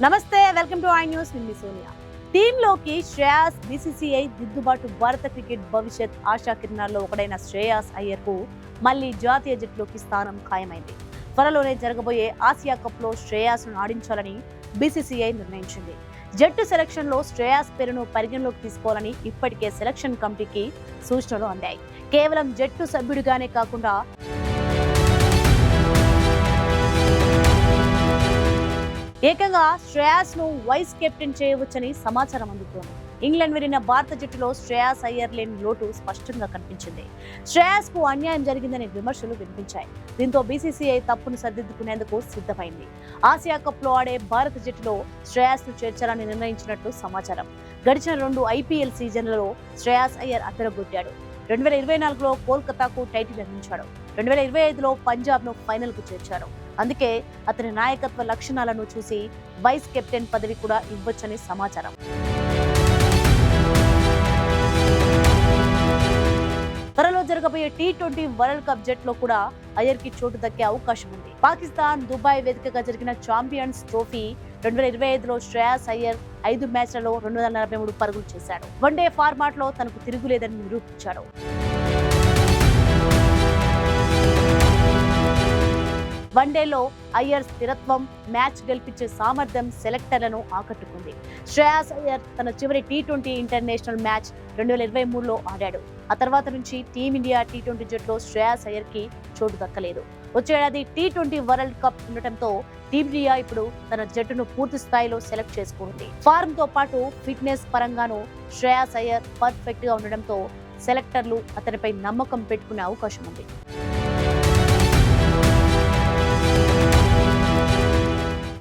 నమస్తే, welcome to I news. నేను Sonia. టీంలోకి Shreyas, BCCI దిద్దుబాటు. భారత క్రికెట్ భవిష్యత్ ఆశా కిరణాల్లో ఒకడైన శ్రేయాస్ అయ్యర్కు మళ్లీ జాతీయ జట్టులోకి స్థానం ఖాయమైంది. త్వరలోనే జరగబోయే ఆసియా కప్లో శ్రేయాస్ను ఆడించాలని బీసీసీఐ నిర్ణయించింది. జట్టు సెలక్షన్లో శ్రేయాస్ పేరును పరిగణలోకి తీసుకోవాలని ఇప్పటికే సెలక్షన్ కమిటీకి సూచనలు అందాయి. కేవలం జట్టు సభ్యుడిగానే కాకుండా ఏకంగా శ్రేయాస్ ను వైస్ కెప్టెన్ చేయవచ్చని సమాచారం అందుతోంది. ఇంగ్లాండ్ వెళ్లిన భారత జట్టులో శ్రేయాస్ అయ్యర్ లేని లోటు స్పష్టంగా కనిపించింది. శ్రేయాస్ కు అన్యాయం జరిగిందనే విమర్శలు వినిపించాయి. దీంతో బీసీసీఐ తప్పును సరిదిద్దుకునేందుకు సిద్ధమైంది. ఆసియా కప్ లో ఆడే భారత జట్టులో శ్రేయాస్ ను చేర్చాలని నిర్ణయించినట్టు సమాచారం. గడిచిన 2 ఐపీఎల్ సీజన్లలో శ్రేయాస్ అయ్యర్ అదరగొట్టాడు. 2024లో కోల్కతాకు టైటిల్ అందించాడు. 2025లో పంజాబ్ ను ఫైనల్ కు చేర్చాడు. అందుకే అతని నాయకత్వ లక్షణాలను చూసి వైస్ కెప్టెన్ పదవి కూడా ఇవ్వొచ్చని సమాచారం. త్వరలో జరగబోయే T20 వరల్డ్ కప్ జట్లో కూడా అయ్యర్ కి చోటు దక్కే అవకాశం ఉంది. పాకిస్తాన్, దుబాయ్ వేదికగా జరిగిన ఛాంపియన్స్ ట్రోఫీ 2025లో శ్రేయాస్ అయ్యర్ 5 మ్యాచ్లలో 243 పరుగులు చేశాడు. వన్డే ఫార్మాట్ లో తనకు తిరుగులేదని నిరూపించాడు. వన్డేలో అయ్యర్ స్థిరత్వం, మ్యాచ్ గెలిపించే సామర్థ్యం సెలెక్టర్లను ఆకట్టుకుంది. శ్రేయాస్ అయ్యర్ తన చివరి T20 ఇంటర్నేషనల్ మ్యాచ్ 2023లో ఆడాడు. ఆ తర్వాత నుంచి టీమిండియా T20 జట్టులో శ్రేయాస్ అయ్యర్ కి చోటు దక్కలేదు. వచ్చే ఏడాది T20 వరల్డ్ కప్ ఉండటంతో టీమిండియా ఇప్పుడు తన జట్టును పూర్తి స్థాయిలో సెలెక్ట్ చేసుకుంది. ఫార్మ్ తో పాటు ఫిట్నెస్ పరంగానూ శ్రేయాస్ అయ్యర్ పర్ఫెక్ట్ గా ఉండడంతో సెలెక్టర్లు అతనిపై నమ్మకం పెట్టుకునే అవకాశం ఉంది.